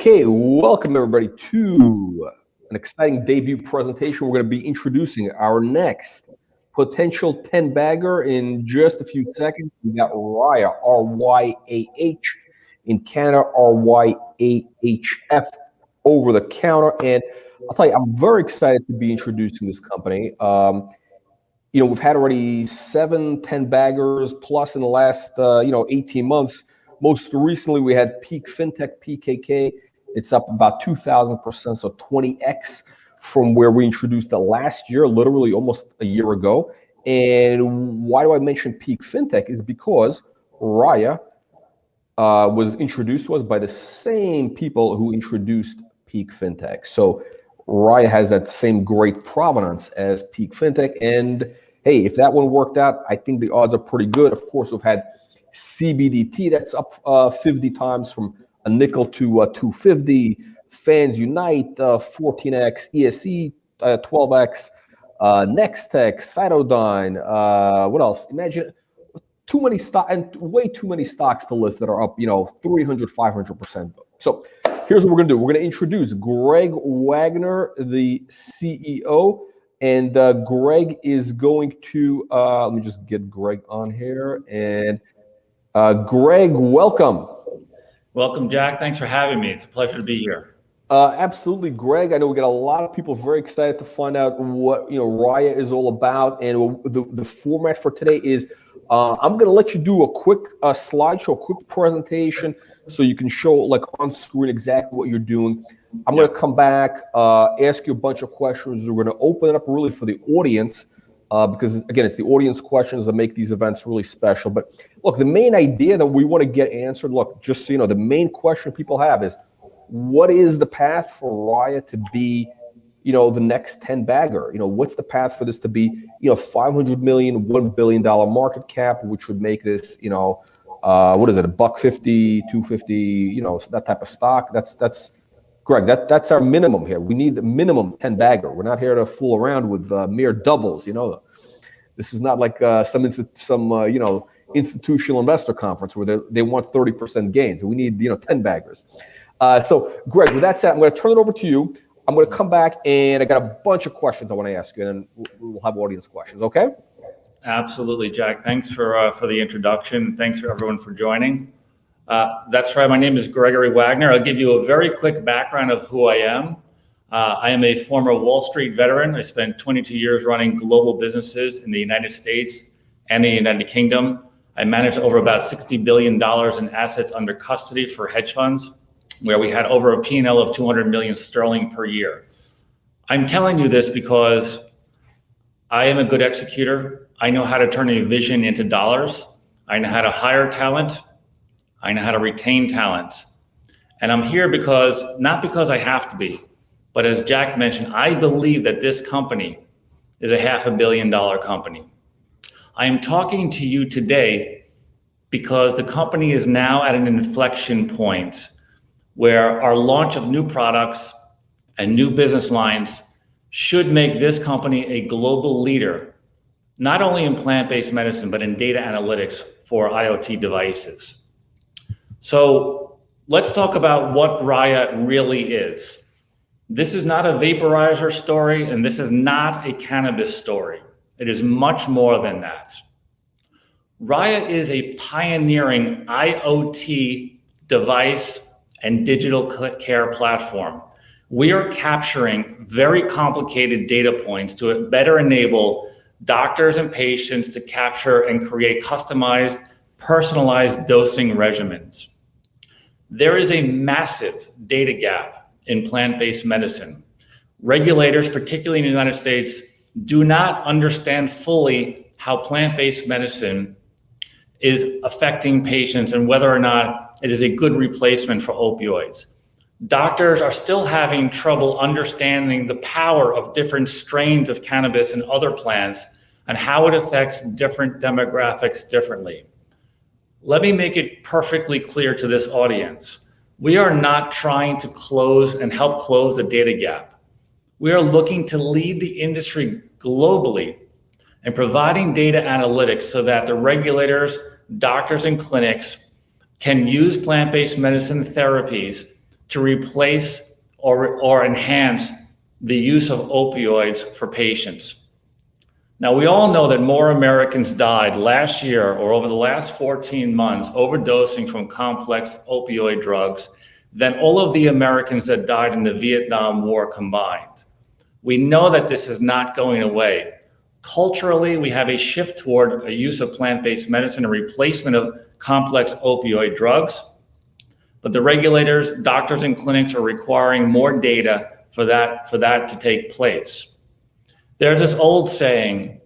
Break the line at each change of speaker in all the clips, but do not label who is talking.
Okay, welcome everybody to an exciting debut presentation. We're going to be introducing our next potential 10-bagger in just a few seconds. We got RYAH, R-Y-A-H, in Canada, RYAHF, over the counter. And I'll tell you, I'm very excited to be introducing this company. We've had already 7 10-baggers plus in the last 18 months. Most recently, we had Peak FinTech, PKK. It's up about 2,000%, so 20x from where we introduced it last year, literally almost a year ago. And why do I mention Peak FinTech is because RYAH was introduced to us by the same people who introduced Peak FinTech. So RYAH has that same great provenance as Peak FinTech. And hey, if that one worked out, I think the odds are pretty good. Of course, we've had CBDT that's up 50 times from a nickel to 250. Fans Unite 14x, ESE 12x, Nextech, Cytodyne. What else? Imagine too many stock and way too many stocks to list that are up 300, 500%. So here's what we're gonna do. We're gonna introduce Greg Wagner, the CEO. And Greg is going to, let me just get Greg on here. And Greg, welcome.
Welcome, Jack. Thanks for having me. It's a pleasure to be here.
Absolutely, Greg. I know we got a lot of people very excited to find out what RYAH is all about. And the format for today is I'm going to let you do a quick slideshow, a quick presentation, so you can show like on screen exactly what you're doing. I'm going to come back, ask you a bunch of questions. We're going to open it up really for the audience because, again, it's the audience questions that make these events really special. But look, the main idea that we want to get answered, look, just so you know, the main question people have is, what is the path for RYAH to be, the next 10-bagger? What's the path for this to be, $500 million, $1 billion market cap, which would make this, what is it, $1.50, $2.50, that type of stock? That's Greg, that's our minimum here. We need the minimum 10-bagger. We're not here to fool around with mere doubles. This is not like some institutional investor conference where they want 30% gains. We need 10-baggers. So Greg, with that said, I'm going to turn it over to you. I'm going to come back and I got a bunch of questions I want to ask you, and then we'll have audience questions. Okay?
Absolutely, Jack. Thanks for the introduction. Thanks for everyone for joining. That's right. My name is Gregory Wagner. I'll give you a very quick background of who I am. I am a former Wall Street veteran. I spent 22 years running global businesses in the United States and the United Kingdom. I managed over about $60 billion in assets under custody for hedge funds, where we had over a P&L of 200 million sterling per year. I'm telling you this because I am a good executor. I know how to turn a vision into dollars. I know how to hire talent. I know how to retain talent. And I'm here not because I have to be, but as Jack mentioned, I believe that this company is a $500 million company. I am talking to you today because the company is now at an inflection point where our launch of new products and new business lines should make this company a global leader, not only in plant-based medicine, but in data analytics for IoT devices. So let's talk about what RYAH really is. This is not a vaporizer story, and this is not a cannabis story. It is much more than that. RYAH is a pioneering IoT device and digital care platform. We are capturing very complicated data points to better enable doctors and patients to capture and create customized, personalized dosing regimens. There is a massive data gap in plant-based medicine. Regulators, particularly in the United States, do not understand fully how plant-based medicine is affecting patients and whether or not it is a good replacement for opioids. Doctors are still having trouble understanding the power of different strains of cannabis and other plants and how it affects different demographics differently. Let me make it perfectly clear to this audience. We are not trying to close and help close a data gap. We are looking to lead the industry globally in providing data analytics so that the regulators, doctors, and clinics can use plant-based medicine therapies to replace or enhance the use of opioids for patients. Now, we all know that more Americans died last year or over the last 14 months overdosing from complex opioid drugs than all of the Americans that died in the Vietnam War combined. We know that this is not going away. Culturally, we have a shift toward a use of plant-based medicine and replacement of complex opioid drugs. But the regulators, doctors, and clinics are requiring more data for that to take place. There's this old saying,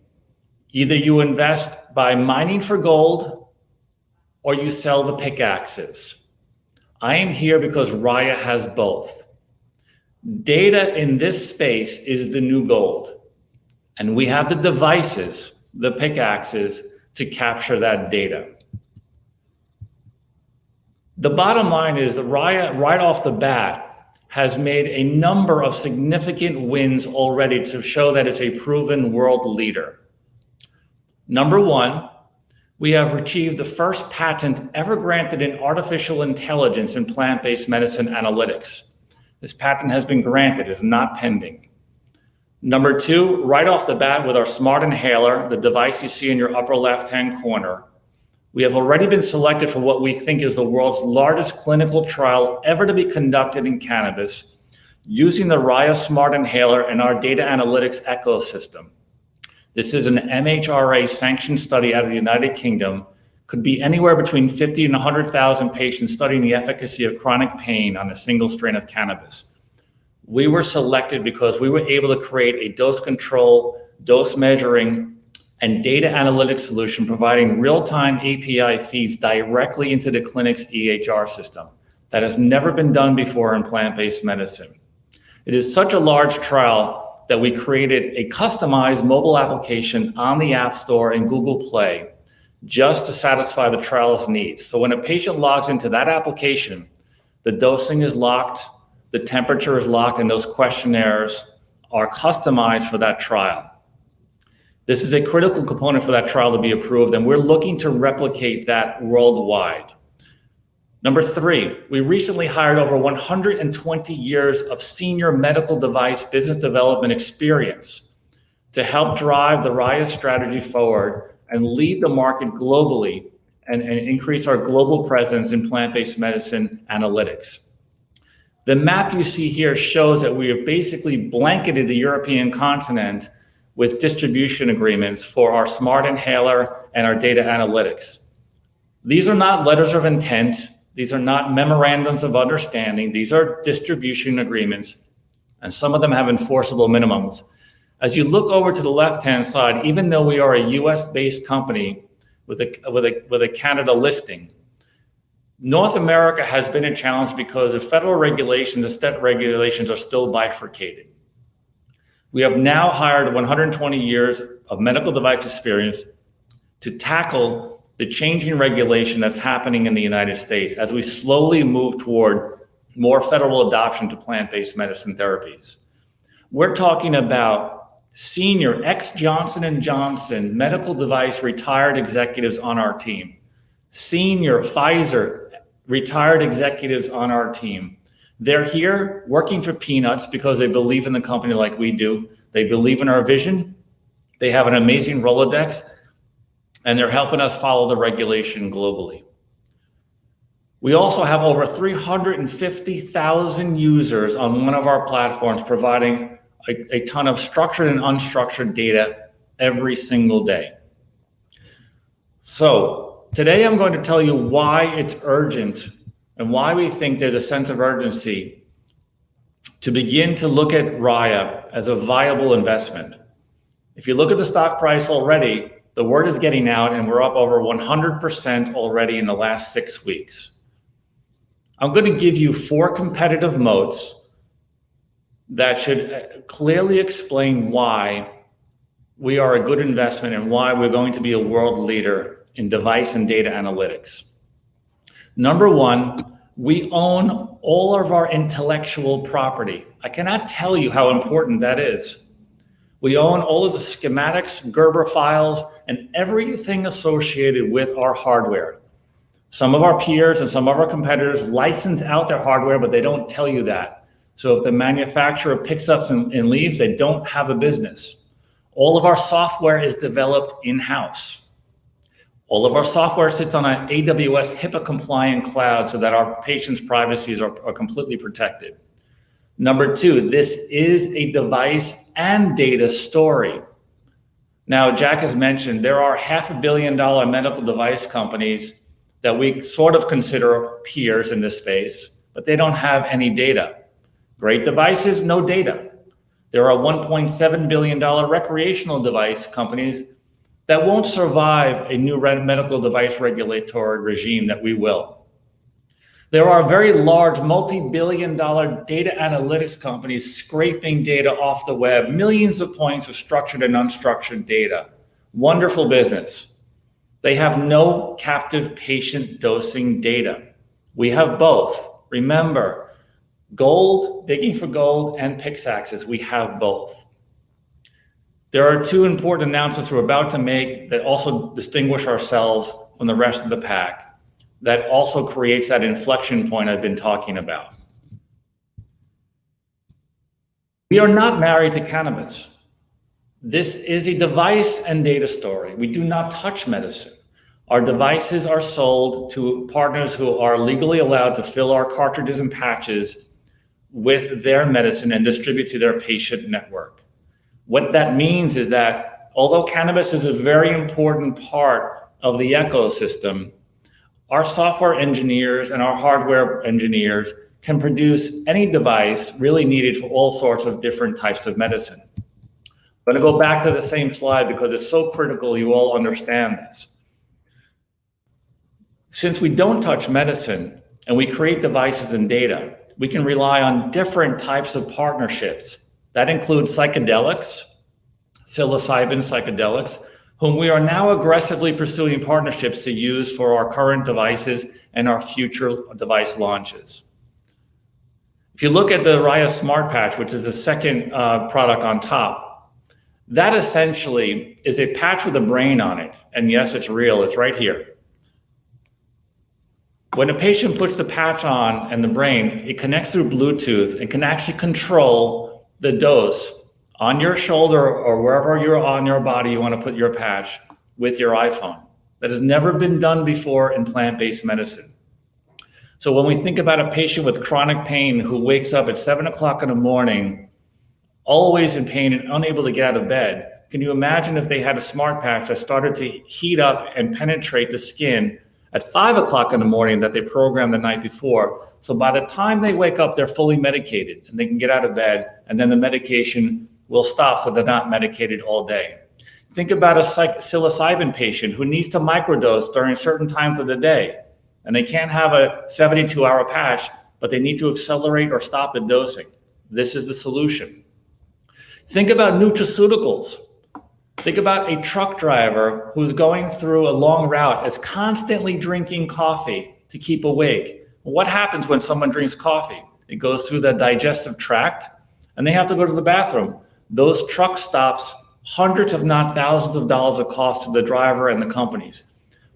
either you invest by mining for gold or you sell the pickaxes. I am here because RYAH has both. Data in this space is the new gold, and we have the devices, the pickaxes, to capture that data. The bottom line is that RYAH, right off the bat, has made a number of significant wins already to show that it's a proven world leader. Number one, we have achieved the first patent ever granted in artificial intelligence in plant-based medicine analytics. This patent has been granted, it is not pending. Number two, right off the bat with our smart inhaler, the device you see in your upper left-hand corner, we have already been selected for what we think is the world's largest clinical trial ever to be conducted in cannabis using the RYAH smart inhaler and our data analytics ecosystem. This is an MHRA sanctioned study out of the United Kingdom, could be anywhere between 50 and 100,000 patients studying the efficacy of chronic pain on a single strain of cannabis. We were selected because we were able to create a dose control, dose measuring, and data analytics solution providing real-time API feeds directly into the clinic's EHR system. That has never been done before in plant-based medicine. It is such a large trial that we created a customized mobile application on the App Store and Google Play just to satisfy the trial's needs. So when a patient logs into that application, the dosing is locked, the temperature is locked, and those questionnaires are customized for that trial. This is a critical component for that trial to be approved, and we're looking to replicate that worldwide. Number three, we recently hired over 120 years of senior medical device business development experience to help drive the RYAH strategy forward and lead the market globally and increase our global presence in plant-based medicine analytics. The map you see here shows that we have basically blanketed the European continent with distribution agreements for our smart inhaler and our data analytics. These are not letters of intent. These are not memorandums of understanding. These are distribution agreements, and some of them have enforceable minimums. As you look over to the left-hand side, even though we are a US-based company with a Canada listing, North America has been a challenge because the federal regulations, the state regulations are still bifurcated. We have now hired 120 years of medical device experience to tackle the changing regulation that's happening in the United States as we slowly move toward more federal adoption to plant-based medicine therapies. We're talking about senior ex-Johnson & Johnson medical device retired executives on our team, senior Pfizer retired executives on our team. They're here working for peanuts because they believe in the company like we do. They believe in our vision. They have an amazing Rolodex, and they're helping us follow the regulation globally. We also have over 350,000 users on one of our platforms providing a ton of structured and unstructured data every single day. So today I'm going to tell you why it's urgent and why we think there's a sense of urgency to begin to look at RYAH as a viable investment. If you look at the stock price already, the word is getting out and we're up over 100% already in the last 6 weeks. I'm going to give you 4 competitive moats that should clearly explain why we are a good investment and why we're going to be a world leader in device and data analytics. Number one, we own all of our intellectual property. I cannot tell you how important that is. We own all of the schematics, Gerber files, and everything associated with our hardware. Some of our peers and some of our competitors license out their hardware, but they don't tell you that. So if the manufacturer picks up and leaves, they don't have a business. All of our software is developed in-house. All of our software sits on an AWS HIPAA compliant cloud so that our patients' privacies are completely protected. Number two, this is a device and data story. Now, Jack has mentioned there are $500 million medical device companies that we sort of consider peers in this space, but they don't have any data. Great devices, no data. There are $1.7 billion recreational device companies that won't survive a new medical device regulatory regime that we will. There are very large multi-billion-dollar data analytics companies scraping data off the web, millions of points of structured and unstructured data. Wonderful business. They have no captive patient dosing data. We have both. Remember, gold, digging for gold, and pickaxes, we have both. There are two important announcements we're about to make that also distinguish ourselves from the rest of the pack, that also creates that inflection point I've been talking about. We are not married to cannabis. This is a device and data story. We do not touch medicine. Our devices are sold to partners who are legally allowed to fill our cartridges and patches with their medicine and distribute to their patient network. What that means is that although cannabis is a very important part of the ecosystem, our software engineers and our hardware engineers can produce any device really needed for all sorts of different types of medicine. I'm going to go back to the same slide because it's so critical you all understand this. Since we don't touch medicine and we create devices and data, we can rely on different types of partnerships. That includes psychedelics, psilocybin psychedelics, whom we are now aggressively pursuing partnerships to use for our current devices and our future device launches. If you look at the RYAH Smart Patch, which is the second product on top, that essentially is a patch with a brain on it. And yes, it's real, it's right here. When a patient puts the patch on and the brain, it connects through Bluetooth and can actually control the dose on your shoulder or wherever you're on your body you want to put your patch with your iPhone. That has never been done before in plant-based medicine. So when we think about a patient with chronic pain who wakes up at 7 o'clock in the morning, always in pain and unable to get out of bed, can you imagine if they had a smart patch that started to heat up and penetrate the skin at 5 o'clock in the morning that they programmed the night before? So by the time they wake up, they're fully medicated and they can get out of bed, and then the medication will stop so they're not medicated all day. Think about a psilocybin patient who needs to microdose during certain times of the day, and they can't have a 72-hour patch, but they need to accelerate or stop the dosing. This is the solution. Think about nutraceuticals. Think about a truck driver who's going through a long route, is constantly drinking coffee to keep awake. What happens when someone drinks coffee? It goes through the digestive tract, and they have to go to the bathroom. Those truck stops, hundreds if not thousands of dollars of cost to the driver and the companies.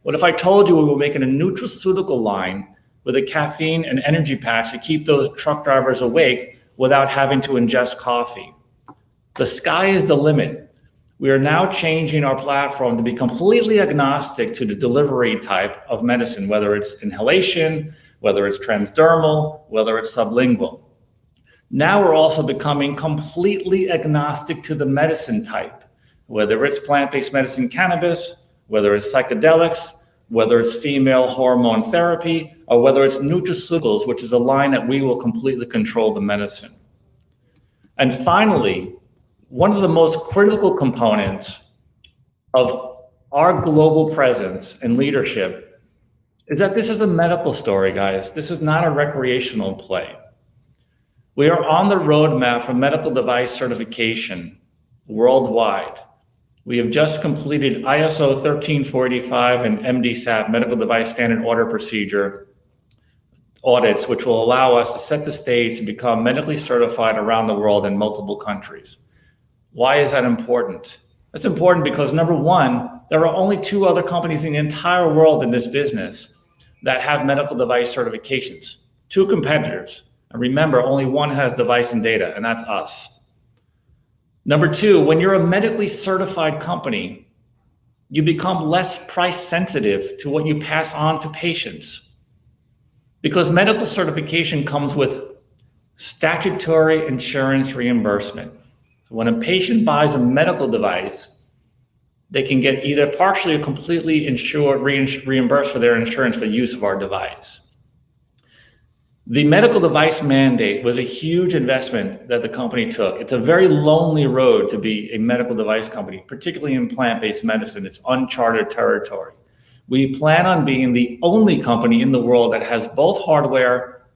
What if I told you we were making a nutraceutical line with a caffeine and energy patch to keep those truck drivers awake without having to ingest coffee? The sky is the limit. We are now changing our platform to be completely agnostic to the delivery type of medicine, whether it's inhalation, whether it's transdermal, whether it's sublingual. Now we're also becoming completely agnostic to the medicine type, whether it's plant-based medicine, cannabis, whether it's psychedelics, whether it's female hormone therapy, or whether it's nutraceuticals, which is a line that we will completely control the medicine. And finally, one of the most critical components of our global presence and leadership is that this is a medical story, guys. This is not a recreational play. We are on the roadmap for medical device certification worldwide. We have just completed ISO 13485 and MDSAP, Medical Device Standard Order Procedure audits, which will allow us to set the stage to become medically certified around the world in multiple countries. Why is that important? That's important because, number one, there are only 2 other companies in the entire world in this business that have medical device certifications, 2 competitors. And remember, only one has device and data, and that's us. Number 2, when you're a medically certified company, you become less price sensitive to what you pass on to patients, because medical certification comes with statutory insurance reimbursement. So when a patient buys a medical device, they can get either partially or completely reimbursed for their insurance for use of our device. The medical device mandate was a huge investment that the company took. It's a very lonely road to be a medical device company, particularly in plant-based medicine. It's uncharted territory. We plan on being the only company in the world that has both hardware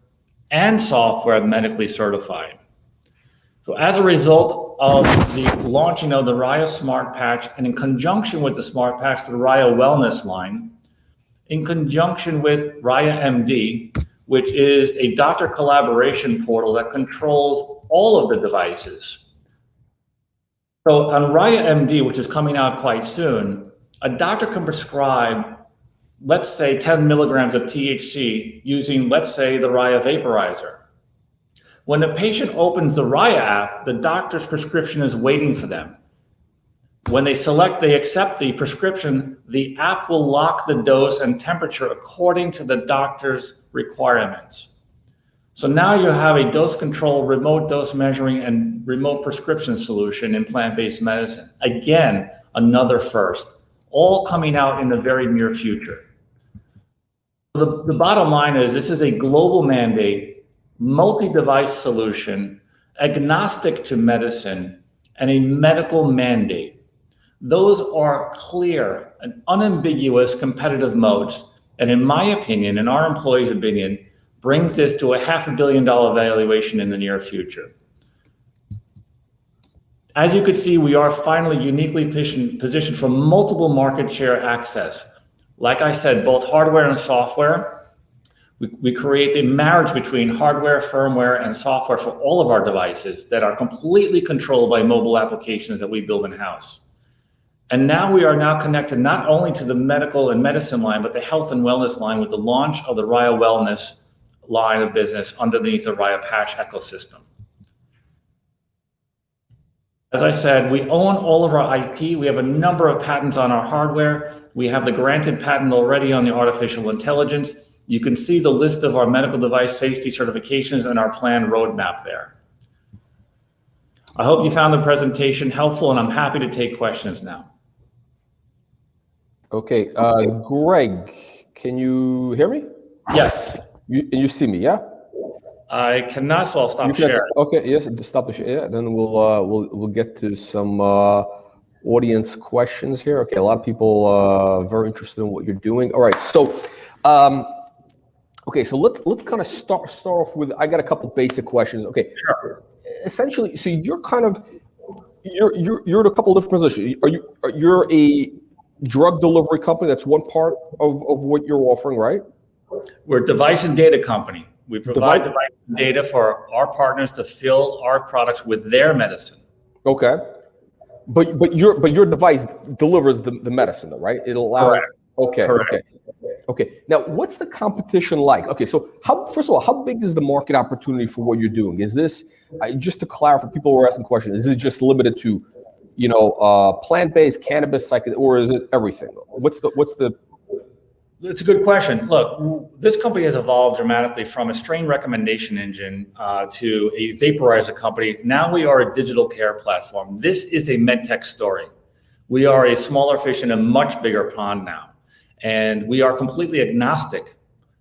and software medically certified. So as a result of the launching of the RYAH Smart Patch, and in conjunction with the Smart Patch, the RYAH Wellness line, in conjunction with RYAH MD, which is a doctor collaboration portal that controls all of the devices. So on RYAH MD, which is coming out quite soon, a doctor can prescribe, let's say, 10 milligrams of THC using, let's say, the RYAH vaporizer. When the patient opens the RYAH app, the doctor's prescription is waiting for them. When they accept the prescription, the app will lock the dose and temperature according to the doctor's requirements. So now you have a dose control, remote dose measuring, and remote prescription solution in plant-based medicine. Again, another first, all coming out in the very near future. The bottom line is this is a global mandate, multi-device solution, agnostic to medicine, and a medical mandate. Those are clear and unambiguous competitive moats, and in my opinion, in our employees' opinion, brings this to a $500 million valuation in the near future. As you could see, we are finally uniquely positioned for multiple market share access. Like I said, both hardware and software. We create a marriage between hardware, firmware, and software for all of our devices that are completely controlled by mobile applications that we build in-house. And now we are now connected not only to the medical and medicine line, but the health and wellness line with the launch of the RYAH Wellness line of business underneath the RYAH Patch ecosystem. As I said, we own all of our IP. We have a number of patents on our hardware. We have the granted patent already on the artificial intelligence. You can see the list of our medical device safety certifications and our planned roadmap there. I hope you found the presentation helpful, and I'm happy to take questions now.
Okay, Greg, can you hear me?
Yes.
You see me, yeah?
I cannot, so I'll stop sharing.
Okay, yes, stop the share. Yeah, then we'll get to some audience questions here. Okay, a lot of people very interested in what you're doing. All right, so okay, so let's kind of start off with, I got a couple basic questions. Okay,
sure.
Essentially, so you're kind of you're in a couple different positions. You're a drug delivery company. That's one part of what you're offering, right?
We're a device and data company. We provide device and data for our partners to fill our products with their medicine.
Okay, but your device delivers the medicine, though, right? It'll allow.
Correct.
Okay.
Correct.
Okay. Now, what's the competition like? Okay, so first of all, how big is the market opportunity for what you're doing? Is this just to clarify? People were asking questions. Is it just limited to, plant-based cannabis, or is it everything? What's the?
It's a good question. Look, this company has evolved dramatically from a strain recommendation engine to a vaporizer company. Now we are a digital care platform. This is a medtech story. We are a smaller fish in a much bigger pond now. And we are completely agnostic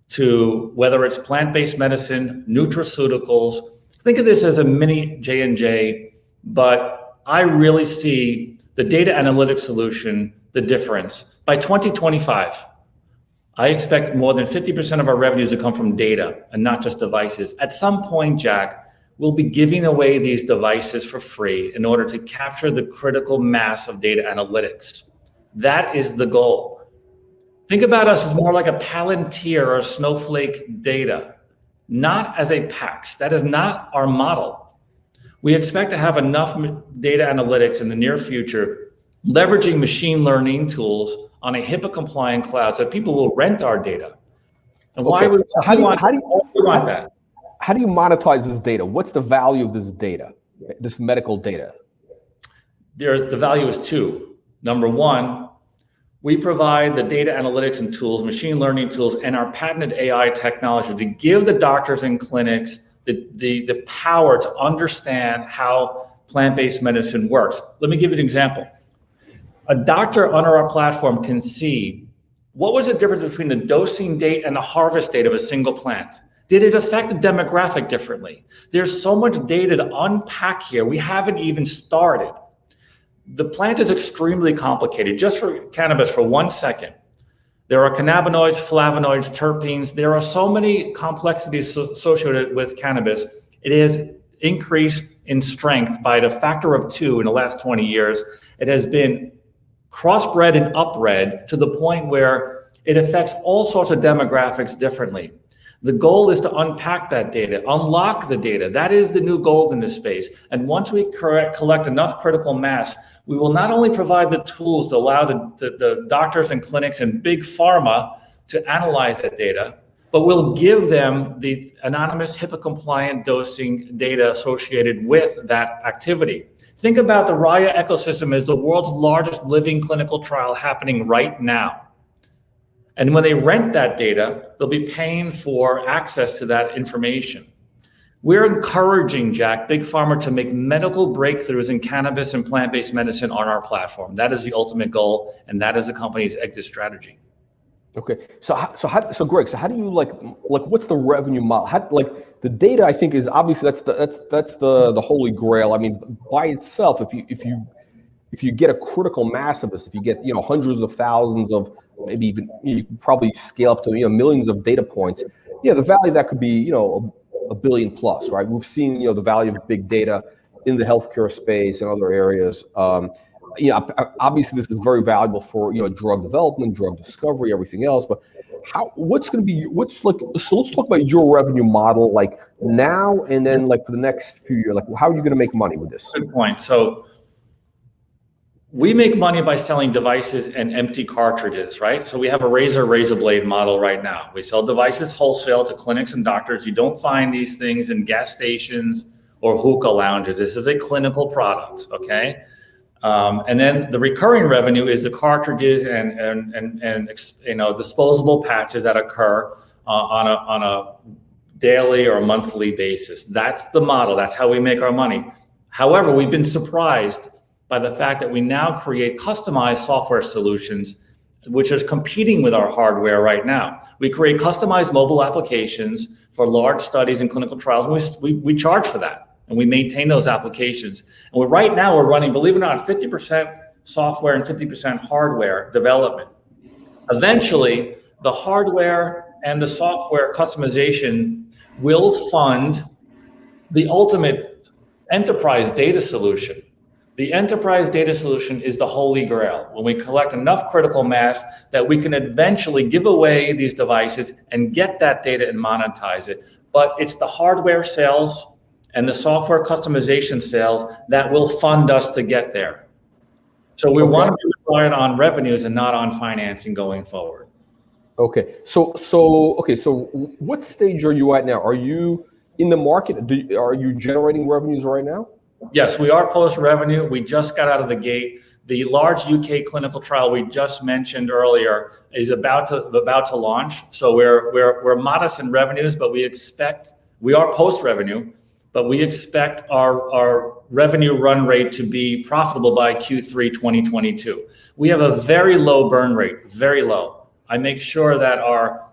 to whether it's plant-based medicine, nutraceuticals. Think of this as a mini J&J, but I really see the data analytics solution, the difference. By 2025, I expect more than 50% of our revenues to come from data and not just devices. At some point, Jack, we'll be giving away these devices for free in order to capture the critical mass of data analytics. That is the goal. Think about us as more like a Palantir or Snowflake data, not as a PAX. That is not our model. We expect to have enough data analytics in the near future, leveraging machine learning tools on a HIPAA-compliant cloud so that people will rent our data. And why would
so how do you
want that?
How do you monetize this data? What's the value of this data, this medical data?
The value is two. Number one, we provide the data analytics and tools, machine learning tools, and our patented AI technology to give the doctors and clinics the power to understand how plant-based medicine works. Let me give you an example. A doctor under our platform can see what was the difference between the dosing date and the harvest date of a single plant. Did it affect the demographic differently? There's so much data to unpack here. We haven't even started. The plant is extremely complicated. Just for cannabis for 1 second, there are cannabinoids, flavonoids, terpenes. There are so many complexities associated with cannabis. It has increased in strength by the factor of 2 in the last 20 years. It has been crossbred and upbred to the point where it affects all sorts of demographics differently. The goal is to unpack that data, unlock the data. That is the new gold in this space. And once we collect enough critical mass, we will not only provide the tools to allow the doctors and clinics and big pharma to analyze that data, but we'll give them the anonymous HIPAA-compliant dosing data associated with that activity. Think about the RYAH ecosystem as the world's largest living clinical trial happening right now. And when they rent that data, they'll be paying for access to that information. We're encouraging, Jack, Big Pharma to make medical breakthroughs in cannabis and plant-based medicine on our platform. That is the ultimate goal, and that is the company's exit strategy.
Okay, so Greg, so how do you like what's the revenue model? How, like the data, I think is obviously that's the holy grail. I mean, by itself, if you get a critical mass of this, if you get hundreds of thousands of, maybe even you can probably scale up to millions of data points. The value that could be a billion plus, right? We've seen the value of big data in the healthcare space and other areas. Obviously this is very valuable for drug development, drug discovery, everything else. But let's talk about your revenue model like now and then like for the next few years. Like how are you going to make money with this?
Good point. So we make money by selling devices and empty cartridges, right? So we have a razor blade model right now. We sell devices wholesale to clinics and doctors. You don't find these things in gas stations or hookah lounges. This is a clinical product, okay? And then the recurring revenue is the cartridges and disposable patches that occur on a daily or monthly basis. That's the model. That's how we make our money. However, we've been surprised by the fact that we now create customized software solutions, which is competing with our hardware right now. We create customized mobile applications for large studies and clinical trials, and we charge for that, and we maintain those applications. And right now we're running, believe it or not, 50% software and 50% hardware development. Eventually, the hardware and the software customization will fund the ultimate enterprise data solution. The enterprise data solution is the holy grail. When we collect enough critical mass that we can eventually give away these devices and get that data and monetize it. But it's the hardware sales and the software customization sales that will fund us to get there. So we want to be reliant on revenues and not on financing going forward.
Okay. So what stage are you at now? Are you in the market? Are you generating revenues right now?
Yes, we are post-revenue. We just got out of the gate. The large UK clinical trial we just mentioned earlier is about to launch. So we're modest in revenues, but we are post-revenue, but we expect our revenue run rate to be profitable by Q3 2022. We have a very low burn rate, very low. I make sure that our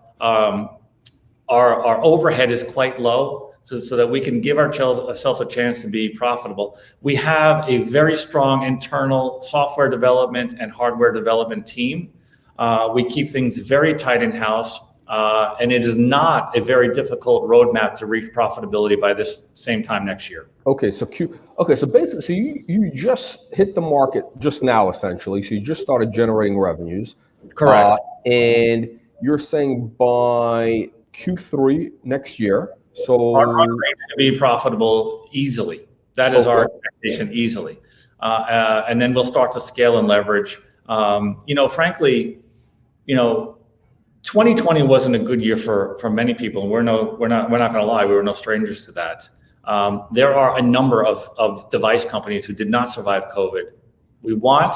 overhead is quite low, so that we can give ourselves a chance to be profitable. We have a very strong internal software development and hardware development team. We keep things very tight in-house, and it is not a very difficult roadmap to reach profitability by this same time next year.
Okay, so basically, so you just hit the market just now, essentially. So you just started generating revenues.
Correct.
And you're saying by Q3 next year. So
our run rate to be profitable easily. That is our expectation, easily. And then we'll start to scale and leverage. Frankly, 2020 wasn't a good year for many people. We're not going to lie. We were no strangers to that. There are a number of device companies who did not survive COVID. We want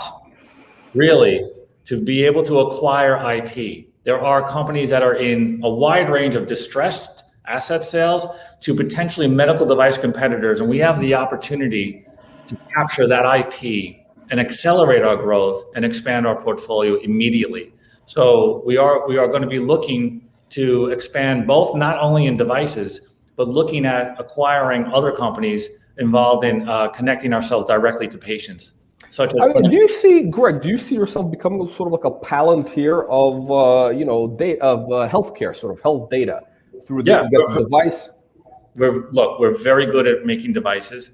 really to be able to acquire IP. There are companies that are in a wide range of distressed asset sales to potentially medical device competitors, and we have the opportunity to capture that IP and accelerate our growth and expand our portfolio immediately. So we are going to be looking to expand both not only in devices, but looking at acquiring other companies involved in connecting ourselves directly to patients. Such as
do you see, Greg? Do you see yourself becoming sort of like a palantir of healthcare, sort of health data through the device?
We're very good at making devices,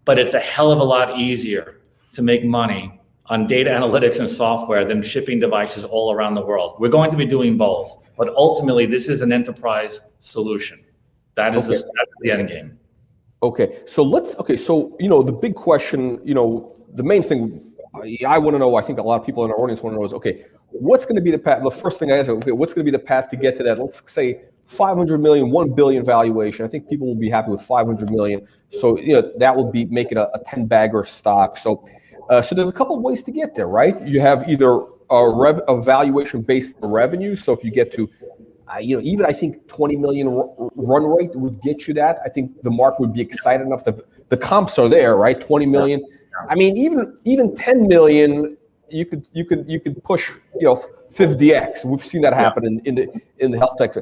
but it's a hell of a lot easier to make money on data analytics and software than shipping devices all around the world. We're going to be doing both, but ultimately this is an enterprise solution. That is the end game.
Okay, so the big question, the main thing I want to know, I think a lot of people in our audience want to know is, okay, what's going to be the path? The first thing I ask, okay, what's going to be the path to get to that? Let's say 500 million, 1 billion valuation. I think people will be happy with 500 million. So, that will be making a 10-bagger stock. So there's a couple of ways to get there, right? You have either a valuation based on revenue. So if you get to, even I think 20 million run rate would get you that. I think the market would be excited enough. The comps are there, right? 20 million. I mean, even 10 million, you could push, 50x. We've seen that happen in the health tech.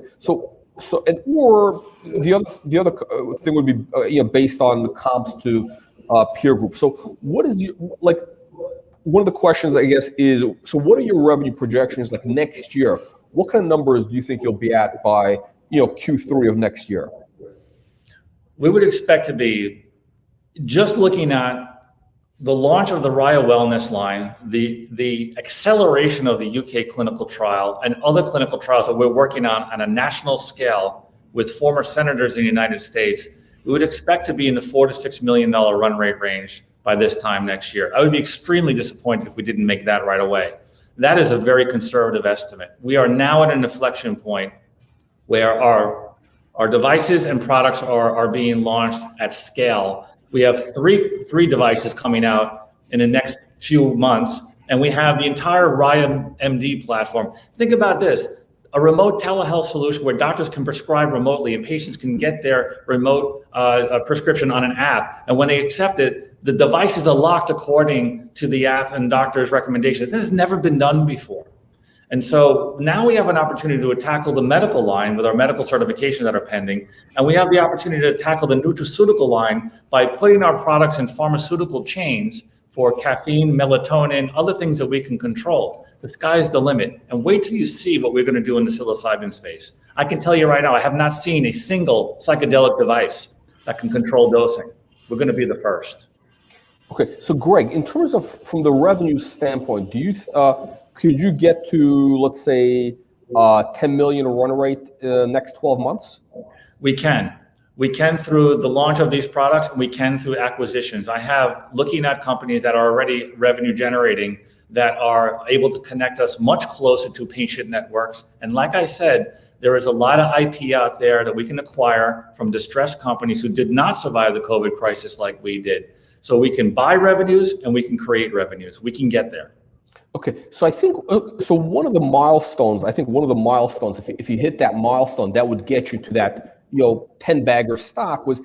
Or the other thing would be based on the comps to peer group. So what is one of the questions I guess is, so what are your revenue projections like next year? What kind of numbers do you think you'll be at by Q3 of next year?
We would expect to be, just looking at the launch of the RYAH Wellness line, the acceleration of the UK clinical trial and other clinical trials that we're working on a national scale with former senators in the United States, we would expect to be in the $4 to $6 million run rate range by this time next year. I would be extremely disappointed if we didn't make that right away. That is a very conservative estimate. We are now at an inflection point where our devices and products are being launched at scale. We have three devices coming out in the next few months, and we have the entire RYAH MD platform. Think about this, a remote telehealth solution where doctors can prescribe remotely and patients can get their remote prescription on an app. And when they accept it, the devices are locked according to the app and doctor's recommendations. That has never been done before. And so now we have an opportunity to tackle the medical line with our medical certifications that are pending. And we have the opportunity to tackle the nutraceutical line by putting our products in pharmaceutical chains for caffeine, melatonin, other things that we can control. The sky's the limit. And wait till you see what we're going to do in the psilocybin space. I can tell you right now, I have not seen a single psychedelic device that can control dosing. We're going to be the first.
Okay, so Greg, in terms of from the revenue standpoint, do you could you get to, let's say, 10 million run rate next 12 months?
We can. We can through the launch of these products, and we can through acquisitions. I have looking at companies that are already revenue generating that are able to connect us much closer to patient networks. And like I said, there is a lot of IP out there that we can acquire from distressed companies who did not survive the COVID crisis like we did. So we can buy revenues and we can create revenues. We can get there.
Okay, so I think one of the milestones, if you hit that milestone, that would get you to that 10-bagger stock was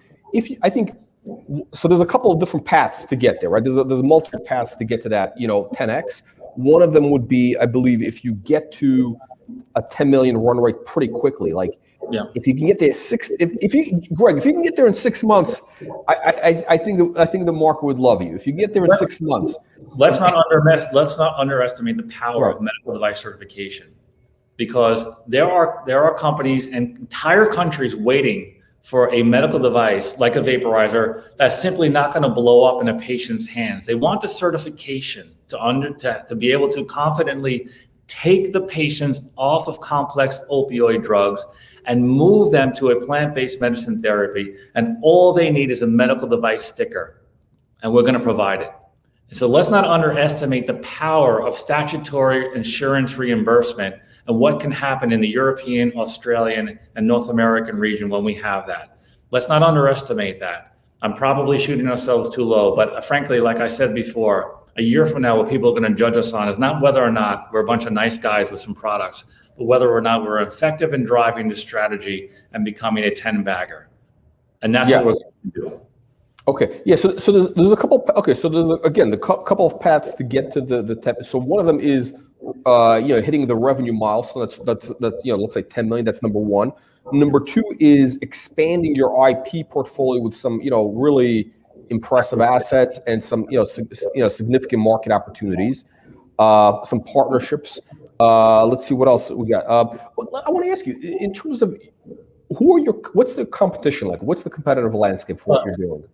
so there's a couple of different paths to get there, right? There's multiple paths to get to that 10x. One of them would be, I believe, if you get to a 10 million run rate pretty quickly, if you can get there if you can get there in 6 months, I think the market would love you. If you get there in 6 months.
Let's not underestimate the power of medical device certification, because there are companies and entire countries waiting for a medical device like a vaporizer that's simply not going to blow up in a patient's hands. They want the certification to be able to confidently take the patients off of complex opioid drugs and move them to a plant-based medicine therapy. And all they need is a medical device sticker, and we're going to provide it. So let's not underestimate the power of statutory insurance reimbursement and what can happen in the European, Australian, and North American region when we have that. Let's not underestimate that. I'm probably shooting ourselves too low, but frankly, like I said before, a year from now, what people are going to judge us on is not whether or not we're a bunch of nice guys with some products, but whether or not we're effective in driving the strategy and becoming a 10-bagger. And that's what we're going to do.
Okay. Yeah. So there's a couple. Okay. So there's again the couple of paths to get to the 10. So one of them is hitting the revenue milestone. That's let's say 10 million. That's number one. Number two is expanding your IP portfolio with some really impressive assets and some significant market opportunities, some partnerships. Let's see what else we got. I want to ask you in terms of what's the competition like? What's the competitive landscape for what you're doing?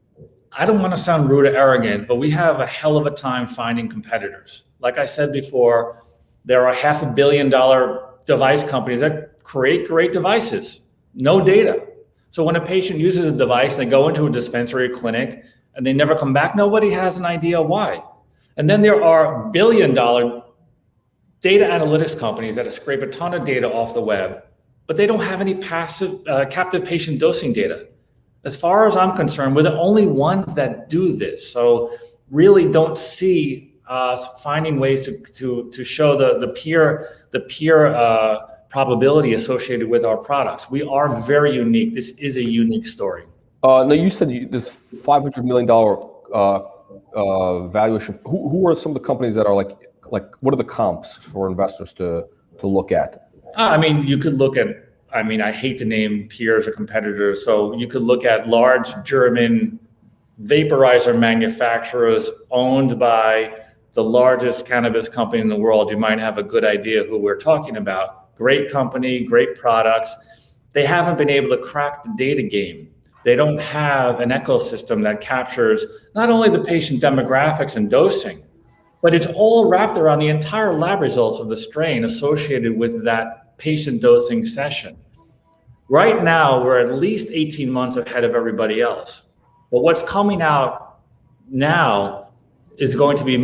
I don't want to sound rude or arrogant, but we have a hell of a time finding competitors. Like I said before, there are $500 million device companies that create great devices, no data. So when a patient uses a device, they go into a dispensary or clinic and they never come back, nobody has an idea why. And then there are billion-dollar data analytics companies that scrape a ton of data off the web, but they don't have any passive captive patient dosing data. As far as I'm concerned, we're the only ones that do this. So really don't see us finding ways to show the peer probability associated with our products. We are very unique. This is a unique story.
Now you said this $500 million valuation. Who are some of the companies that are like what are the comps for investors to look at?
I mean, you could look at. I hate to name peers or competitors. So you could look at large German vaporizer manufacturers owned by the largest cannabis company in the world. You might have a good idea who we're talking about. Great company, great products. They haven't been able to crack the data game. They don't have an ecosystem that captures not only the patient demographics and dosing, but it's all wrapped around the entire lab results of the strain associated with that patient dosing session. Right now, we're at least 18 months ahead of everybody else. But what's coming out now is going to be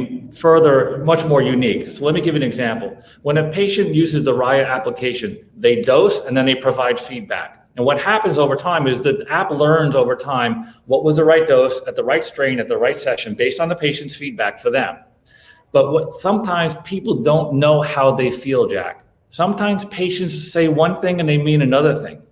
much more unique. So let me give you an example. When a patient uses the RYAH application, they dose and then they provide feedback. And what happens over time is the app learns over time what was the right dose at the right strain at the right session based on the patient's feedback for them. But what sometimes people don't know how they feel, Jack. Sometimes patients say one thing and they mean another thing.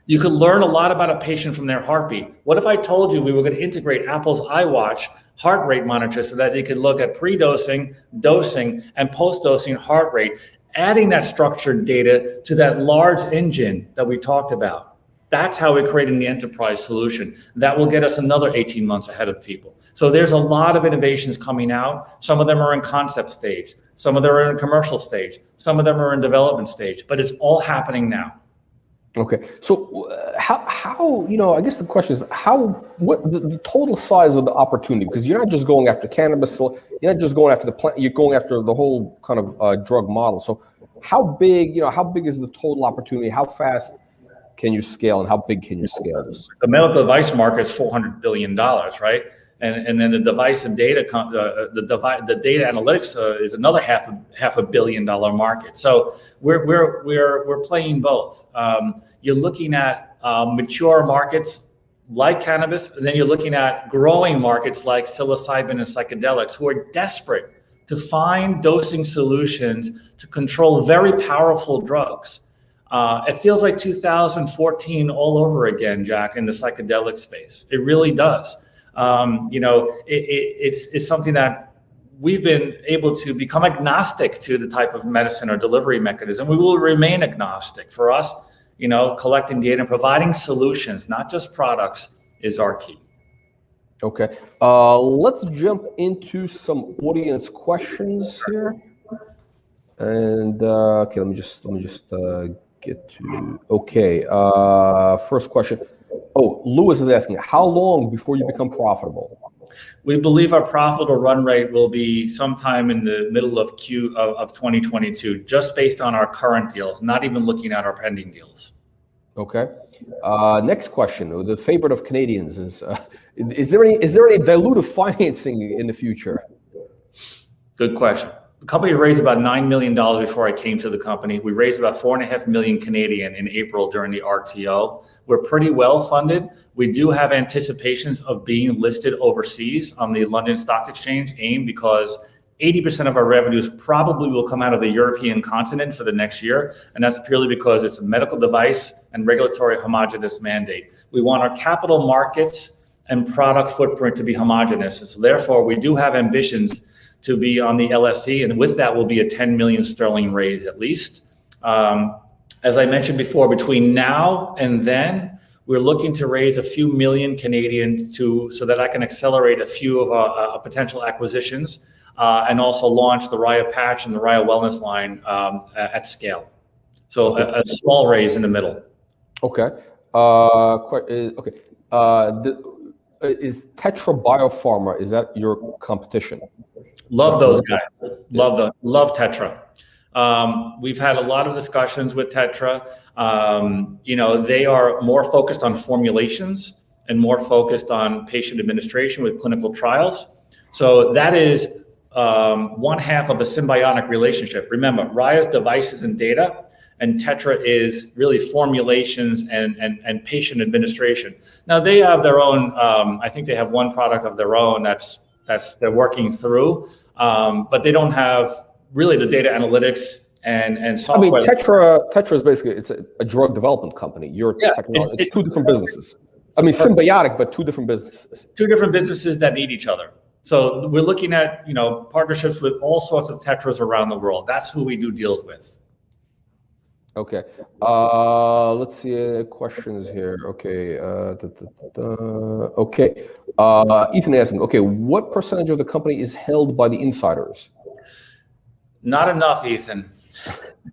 You could learn a lot about a patient from their heartbeat. What if I told you we were going to integrate Apple's iWatch heart rate monitor so that they could look at pre-dosing, dosing, and post-dosing heart rate, adding that structured data to that large engine that we talked about? That's how we're creating the enterprise solution. That will get us another 18 months ahead of people. So there's a lot of innovations coming out. Some of them are in concept stage. Some of them are in commercial stage. Some of them are in development stage, but it's all happening now.
Okay. So how I guess the question is what the total size of the opportunity, because you're not just going after cannabis, so you're not just going after the plant, you're going after the whole kind of drug model. So how big is the total opportunity? How fast can you scale and how big can you scale this?
The medical device market is $400 billion, right? And then the device and data, the data analytics is another half a billion dollar market. So we're playing both. You're looking at mature markets like cannabis, and then you're looking at growing markets like psilocybin and psychedelics, who are desperate to find dosing solutions to control very powerful drugs. It feels like 2014 all over again, Jack, in the psychedelic space. It really does. It's something that we've been able to become agnostic to the type of medicine or delivery mechanism. We will remain agnostic. For us, collecting data and providing solutions, not just products, is our key.
Okay. Let's jump into some audience questions here. And okay, let me just get to. Okay. First question. Oh, Lewis is asking, how long before you become profitable?
We believe our profitable run rate will be sometime in the middle of 2022, just based on our current deals, not even looking at our pending deals.
Okay. Next question. The favorite of Canadians is there any dilutive financing in the future?
Good question. The company raised about $9 million before I came to the company. We raised about 4.5 million Canadian in April during the RTO. We're pretty well funded. We do have anticipations of being listed overseas on the London Stock Exchange, AIM, because 80% of our revenues probably will come out of the European continent for the next year. And that's purely because it's a medical device and regulatory homogeneous mandate. We want our capital markets and product footprint to be homogeneous. And so therefore, we do have ambitions to be on the LSE, and with that will be a 10 million sterling raise at least. As I mentioned before, between now and then, we're looking to raise a few million Canadian so that I can accelerate a few of our potential acquisitions and also launch the RYAH patch and the RYAH wellness line at scale. So a small raise in the middle.
Okay. Is Tetra Biopharma, is that your competition?
Love those guys. Love Tetra. We've had a lot of discussions with Tetra. They are more focused on formulations and more focused on patient administration with clinical trials. So that is one half of a symbiotic relationship. Remember, RYAH's devices and data, and Tetra is really formulations and patient administration. Now they have their own. I think they have one product of their own that's they're working through, but they don't have really the data analytics and software.
I mean, Tetra is basically it's a drug development company. It's two different businesses. I mean, symbiotic, but two different businesses.
Two different businesses that need each other. So we're looking at partnerships with all sorts of Tetras around the world. That's who we do deals with.
Okay. Let's see questions here. Okay. Okay. Ethan asking, okay, what percentage of the company is held by the insiders?
Not enough, Ethan.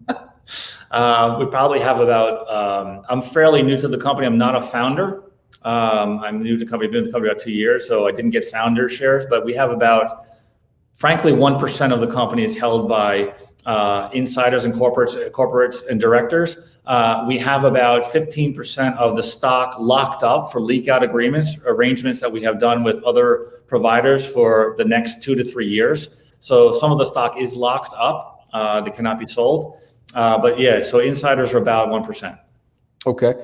We probably have about, I'm fairly new to the company. I'm not a founder. I'm new to the company, been with the company about 2 years, so I didn't get founder shares, but we have about, frankly, 1% of the company is held by insiders and corporates and directors. We have about 15% of the stock locked up for leak out arrangements that we have done with other providers for the next 2 to 3 years. So some of the stock is locked up, that cannot be sold. But yeah, so insiders are about 1%.
Okay.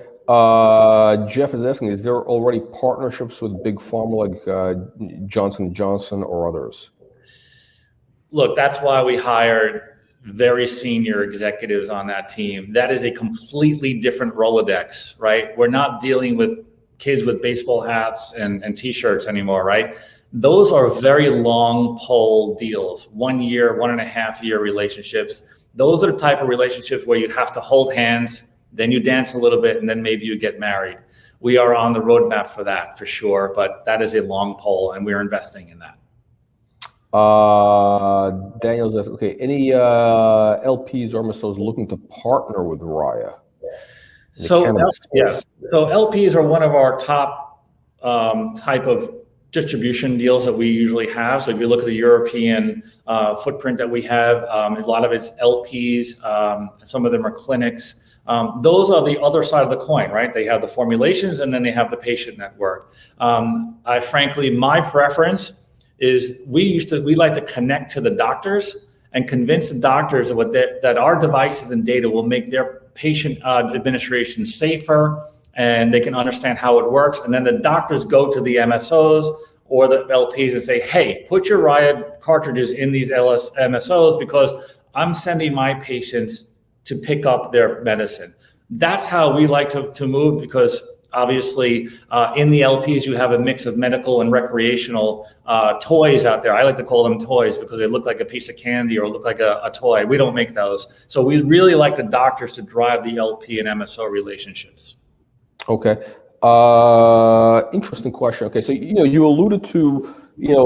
Jeff is asking, is there already partnerships with big pharma like Johnson & Johnson or others?
Look, that's why we hired very senior executives on that team. That is a completely different Rolodex, right? We're not dealing with kids with baseball hats and t-shirts anymore, right? Those are very long pole deals, 1 year, 1.5 year relationships. Those are the type of relationships where you have to hold hands, then you dance a little bit, and then maybe you get married. We are on the roadmap for that, for sure, but that is a long pole, and we're investing in that.
Daniel's asking, okay, any LPs or MSOs looking to partner with RYAH?
So LPs are one of our top type of distribution deals that we usually have. So if you look at the European footprint that we have, a lot of it's LPs, some of them are clinics. Those are the other side of the coin, right? They have the formulations and then they have the patient network. Frankly, my preference is we like to connect to the doctors and convince the doctors that our devices and data will make their patient administration safer, and they can understand how it works. And then the doctors go to the MSOs or the LPs and say, hey, put your RYAH cartridges in these MSOs because I'm sending my patients to pick up their medicine. That's how we like to move, because obviously in the LPs, you have a mix of medical and recreational toys out there. I like to call them toys because they look like a piece of candy or look like a toy. We don't make those. So we really like the doctors to drive the LP and MSO relationships.
Okay. Interesting question. Okay. So, you alluded to,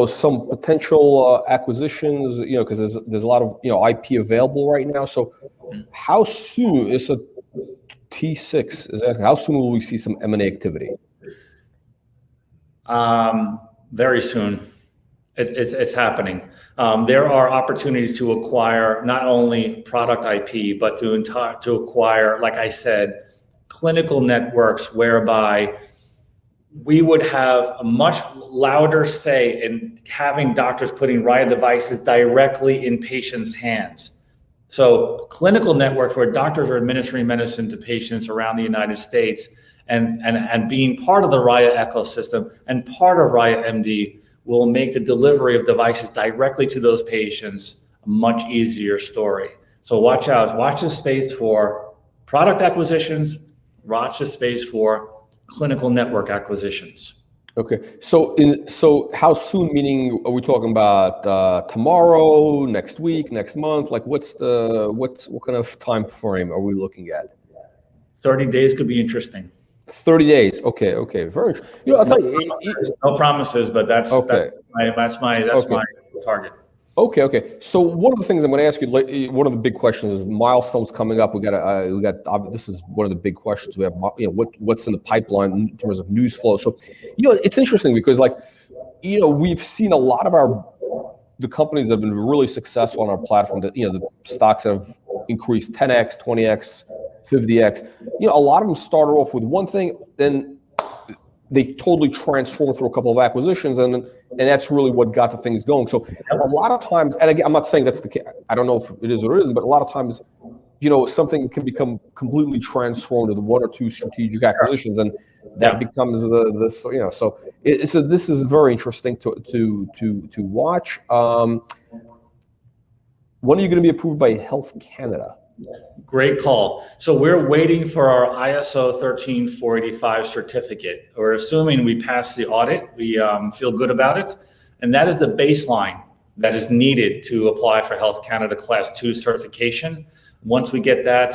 some potential acquisitions, because there's a lot of, IP available right now. So how soon is a T6 is asking, how soon will we see some M&A activity?
Very soon. It's happening. There are opportunities to acquire not only product IP, but to acquire, like I said, clinical networks whereby we would have a much louder say in having doctors putting RYAH devices directly in patients' hands. So clinical networks where doctors are administering medicine to patients around the United States and being part of the RYAH ecosystem and part of RYAH MD will make the delivery of devices directly to those patients a much easier story. So watch out, watch the space for product acquisitions, watch the space for clinical network acquisitions.
Okay, so how soon? Meaning, are we talking about tomorrow, next week, next month? Like, what kind of time frame are we looking at?
30 days could be interesting.
30 days. Okay. Very. I'll tell you.
No promises, but that's
okay.
That's my target.
Okay. So one of the things I'm going to ask you, one of the big questions is milestones coming up. We got. This is one of the big questions we have. What's in the pipeline in terms of news flow. So, it's interesting because, we've seen a lot of the companies that have been really successful on our platform. That the stocks have increased 10x, 20x, 50x. A lot of them started off with one thing, then they totally transformed through a couple of acquisitions, and that's really what got the things going. So a lot of times, and again, I'm not saying that's the case. I don't know if it is or it isn't, but a lot of times, something can become completely transformed with one or two strategic acquisitions, and that becomes So this is very interesting to watch. When are you going to be approved by Health Canada?
Great call. So we're waiting for our ISO 13485 certificate. We're assuming we pass the audit. We feel good about it. And that is the baseline that is needed to apply for Health Canada Class 2 certification. Once we get that,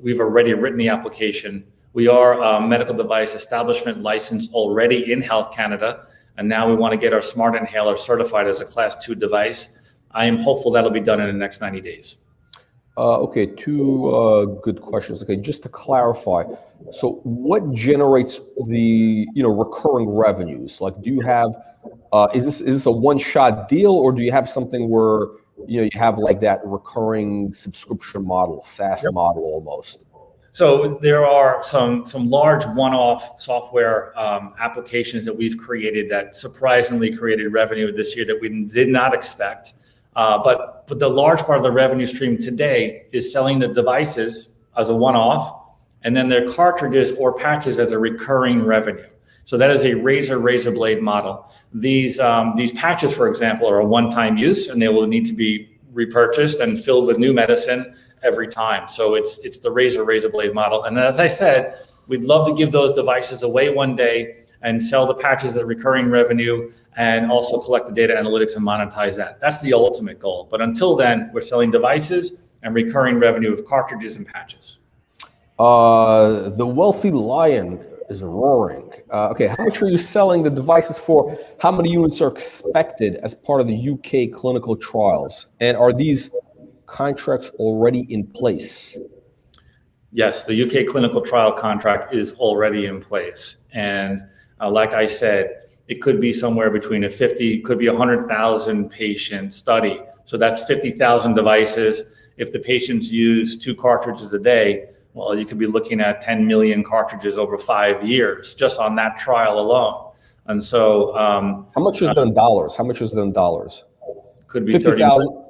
we've already written the application. We are a medical device establishment license already in Health Canada. And now we want to get our smart inhaler certified as a Class 2 device. I am hopeful that'll be done in the next 90 days.
Okay, two good questions. Okay, just to clarify, so what generates the recurring revenues? Like, do you have is this a one-shot deal, or do you have something where you have like that recurring subscription model, SaaS model almost?
So there are some large one-off software applications that we've created that surprisingly created revenue this year that we did not expect. But the large part of the revenue stream today is selling the devices as a one-off, and then their cartridges or patches as a recurring revenue. So that is a razor blade model. These patches, for example, are a one-time use, and they will need to be repurchased and filled with new medicine every time. So it's the razor blade model. And as I said, we'd love to give those devices away one day and sell the patches as recurring revenue, and also collect the data analytics and monetize that. That's the ultimate goal. But until then, we're selling devices and recurring revenue of cartridges and patches.
The wealthy lion is roaring. Okay, how much are you selling the devices for? How many units are expected as part of the UK clinical trials? And are these contracts already in place?
Yes, the UK clinical trial contract is already in place. And like I said, it could be somewhere between could be 100,000 patient study. So that's 50,000 devices. If the patients use 2 cartridges a day, well, you could be looking at 10 million cartridges over 5 years just on that trial alone. And so,
how much is it in dollars? How much is it in dollars?
Could be 50,000.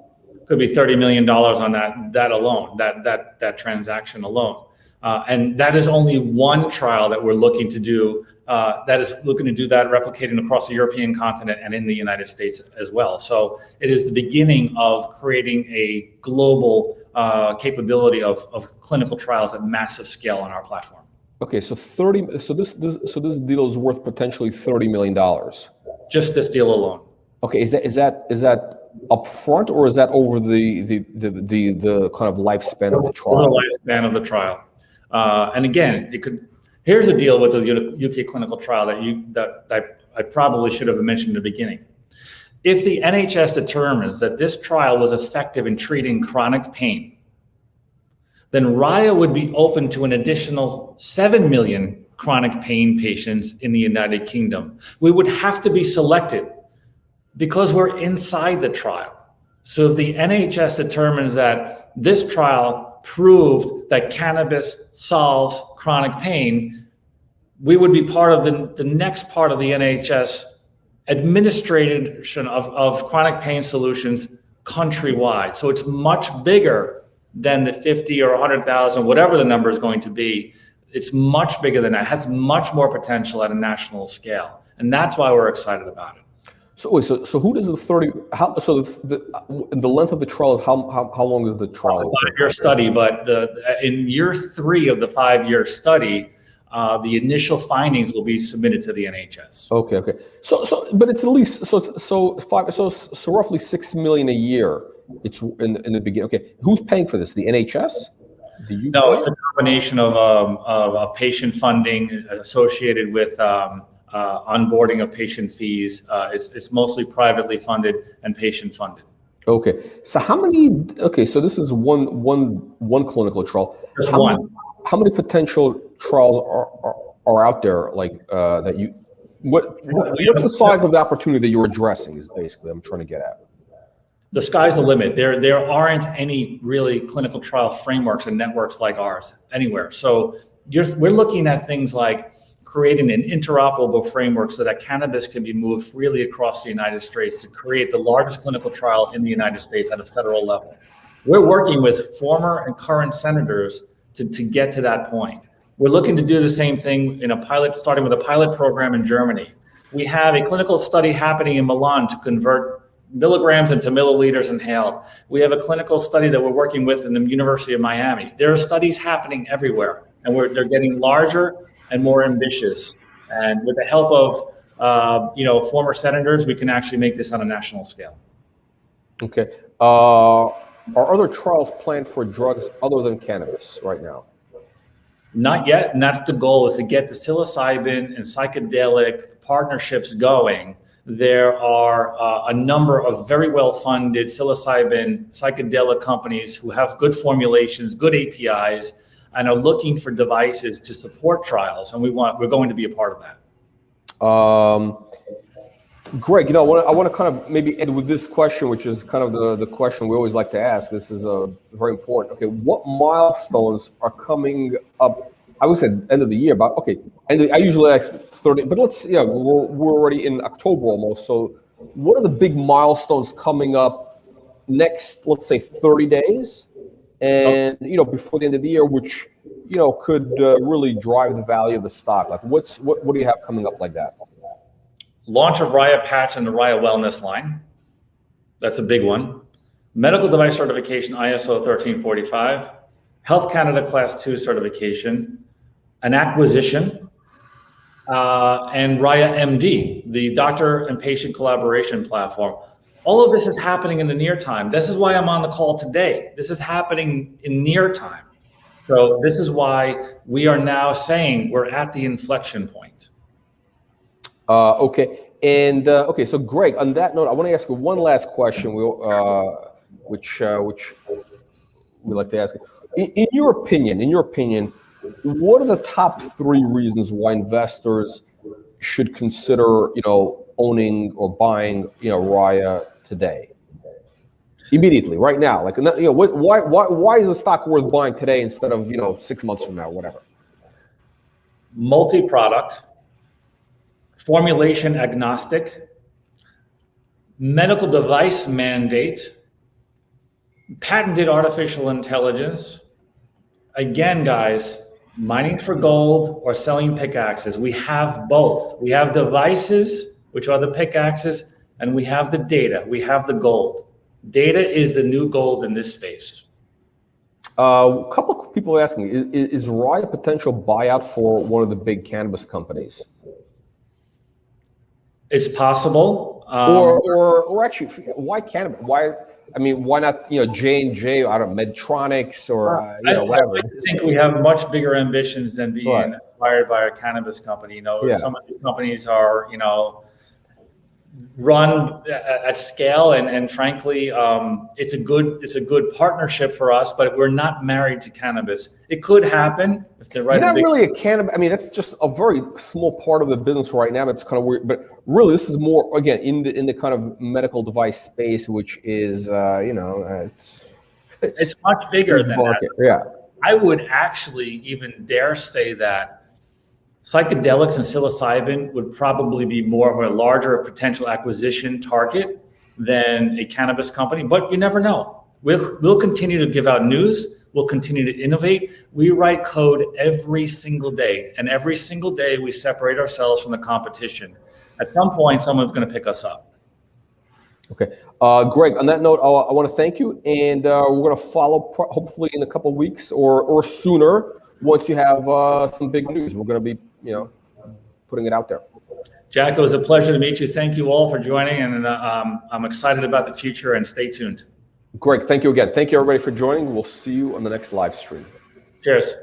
Could be $30 million on that alone, that transaction alone. And that is only one trial that we're looking to do, that is looking to do that replicating across the European continent and in the United States as well. So it is the beginning of creating a global capability of clinical trials at massive scale on our platform. Okay, so this deal is worth potentially $30 million. Just this deal alone.
Okay, is that upfront, or is that over the kind of lifespan of the trial?
Over the lifespan of the trial. And again, here's a deal with the UK clinical trial that I probably should have mentioned in the beginning. If the NHS determines that this trial was effective in treating chronic pain, then RYAH would be open to an additional 7 million chronic pain patients in the United Kingdom. We would have to be selected because we're inside the trial. So if the NHS determines that this trial proved that cannabis solves chronic pain, we would be part of the next part of the NHS administration of chronic pain solutions countrywide. So it's much bigger than the 50 or 100,000, whatever the number is going to be. It's much bigger than that. It has much more potential at a national scale. And that's why we're excited about it.
So wait, so who does the 30, how, so the length of the trial, how long is the trial?
It's a 5-year study, but in year 3 of the 5-year study, the initial findings will be submitted to the NHS.
Okay. But it's at least, so roughly 6 million a year. It's in the beginning. Okay, who's paying for this? The NHS?
No, it's a combination of patient funding associated with onboarding of patient fees. It's mostly privately funded and patient funded.
Okay, so how many? Okay, so this is one clinical trial.
Just one.
How many potential trials are out there? Like that you? What's the size of the opportunity that you're addressing? Is basically I'm trying to get at.
The sky's the limit. There aren't any really clinical trial frameworks and networks like ours anywhere. So we're looking at things like creating an interoperable framework so that cannabis can be moved freely across the United States to create the largest clinical trial in the United States at a federal level. We're working with former and current senators to get to that point. We're looking to do the same thing in a pilot, starting with a pilot program in Germany. We have a clinical study happening in Milan to convert milligrams into milliliters inhaled. We have a clinical study that we're working with in the University of Miami. There are studies happening everywhere, and they're getting larger and more ambitious. And with the help of former senators, we can actually make this on a national scale. Okay.
Are other trials planned for drugs other than cannabis right now?
Not yet, and that's the goal, is to get the psilocybin and psychedelic partnerships going. There are a number of very well-funded psilocybin psychedelic companies who have good formulations, good APIs, and are looking for devices to support trials, and we're going to be a part of that.
Greg, I want to kind of maybe end with this question, which is kind of the question we always like to ask. This is very important. Okay, what milestones are coming up? I would say end of the year, but okay. And I usually ask 30, but we're already in October almost. So what are the big milestones coming up next, let's say 30 days? And, before the end of the year, which, could really drive the value of the stock. Like what do you have coming up like that?
Launch of RYAH patch and the RYAH wellness line. That's a big one. Medical device certification, ISO 1345. Health Canada Class 2 certification. An acquisition. And RYAH MD, the doctor and patient collaboration platform. All of this is happening in the near time. This is why I'm on the call today. This is happening in near time. So this is why we are now saying we're at the inflection point.
Okay. And okay, so Greg, on that note, I want to ask you one last question, which we like to ask. In your opinion, what are the top 3 reasons why investors should consider, owning or buying, RYAH today? Immediately, right now, like, why is the stock worth buying today instead of 6 months from now, whatever?
Multi-product, formulation agnostic, medical device mandate, patented artificial intelligence. Again, guys, mining for gold or selling pickaxes. We have both. We have devices, which are the pickaxes, and we have the data. We have the gold. Data is the new gold in this space.
A couple of people are asking, is RYAH a potential buyout for one of the big cannabis companies?
It's possible.
Or actually, why cannabis? Why not, J&J, I don't know, Medtronics or, whatever.
I think we have much bigger ambitions than being acquired by a cannabis company. Some of these companies are, run at scale, and frankly, it's a good partnership for us, but we're not married to cannabis. It could happen if they're right.
You're not really a cannabis. That's just a very small part of the business right now. It's kind of weird, but really, this is more again in the kind of medical device space, which is
it's much bigger than
market.
that.
Yeah,
I would actually even dare say that Psychedelics and psilocybin would probably be more of a larger potential acquisition target than a cannabis company, but you never know. We'll continue to give out news. We'll continue to innovate. We write code every single day, and every single day we separate ourselves from the competition. At some point, someone's going to pick us up.
Okay. Greg, on that note, I want to thank you, and we're going to follow hopefully in a couple of weeks or sooner. Once you have some big news, we're going to be, putting it out there.
Jack, it was a pleasure to meet you. Thank you all for joining, and I'm excited about the future, and stay tuned.
Greg, thank you again. Thank you, everybody, for joining. We'll see you on the next live stream.
Cheers.